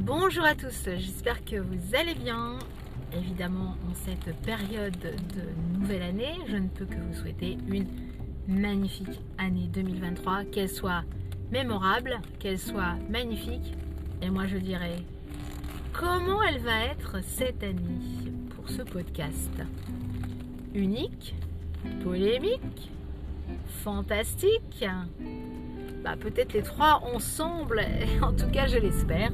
Bonjour à tous, j'espère que vous allez bien. Évidemment, en cette période de nouvelle année, je ne peux que vous souhaiter une magnifique année 2023, qu'elle soit mémorable, qu'elle soit magnifique. Et moi je dirais, comment elle va être cette année pour ce podcast? Unique, polémique, fantastique? Peut-être les trois ensemble, en tout cas je l'espère,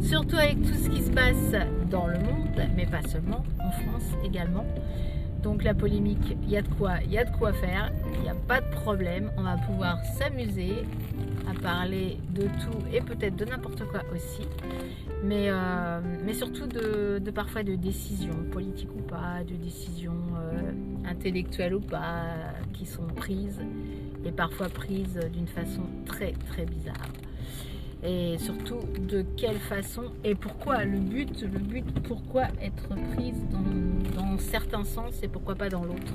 surtout avec tout ce qui se passe dans le monde, mais pas seulement, en France également. Donc la polémique, il y a de quoi faire, il n'y a pas de problème, on va pouvoir s'amuser à parler de tout et peut-être de n'importe quoi aussi, mais surtout de parfois de décisions politiques ou pas, de décisions intellectuelles ou pas, qui sont prises et parfois prises d'une façon très très bizarre. Et surtout de quelle façon et pourquoi, le but pourquoi être prise dans certains sens et pourquoi pas dans l'autre.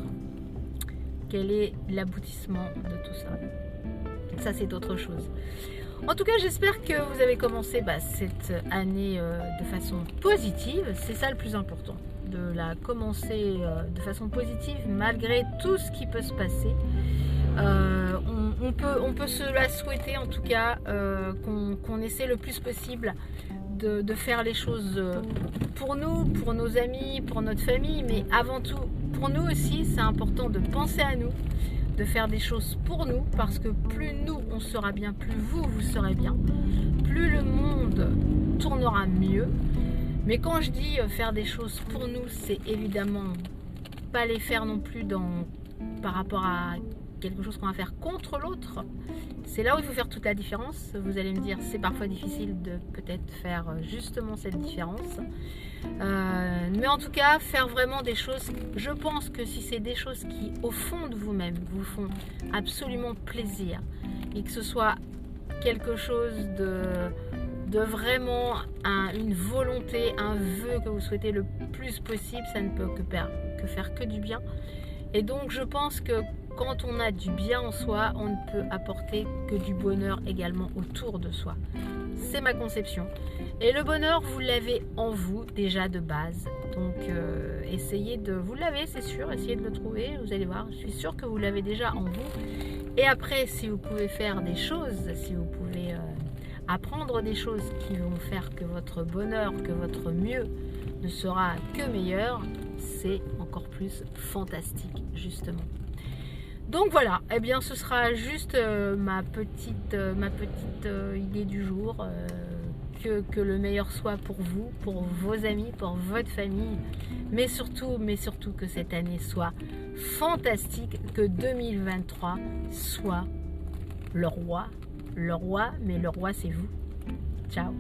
Quel est l'aboutissement de tout ça? Ça c'est autre chose. En tout cas, j'espère que vous avez commencé cette année de façon positive. C'est ça le plus important, de la commencer de façon positive malgré tout ce qui peut se passer. On peut se la souhaiter en tout cas, qu'on essaie le plus possible de faire les choses pour nous, pour nos amis, pour notre famille, mais avant tout pour nous aussi. C'est important de penser à nous, de faire des choses pour nous, parce que plus nous on sera bien, plus vous serez bien, plus le monde tournera mieux. Mais quand je dis faire des choses pour nous, c'est évidemment pas les faire non plus par rapport à quelque chose qu'on va faire contre l'autre. C'est là où il faut faire toute la différence. Vous allez me dire, c'est parfois difficile de peut-être faire justement cette différence. Mais en tout cas, faire vraiment des choses, je pense que si c'est des choses qui, au fond de vous-même, vous font absolument plaisir, et que ce soit quelque chose de vraiment une volonté, un vœu que vous souhaitez le plus possible, ça ne peut que faire que du bien. Et donc je pense que quand on a du bien en soi, on ne peut apporter que du bonheur également autour de soi. C'est ma conception. Et le bonheur, vous l'avez en vous déjà de base. Donc essayez vous l'avez, c'est sûr, essayez de le trouver, vous allez voir, je suis sûre que vous l'avez déjà en vous. Et après, si vous pouvez faire des choses, si vous pouvez apprendre des choses qui vont faire que votre bonheur, que votre mieux ne sera que meilleur, c'est encore plus fantastique justement. Donc voilà, eh bien ce sera juste ma petite idée du jour, que le meilleur soit pour vous, pour vos amis, pour votre famille, mais surtout que cette année soit fantastique, que 2023 soit le roi, mais le roi c'est vous. Ciao.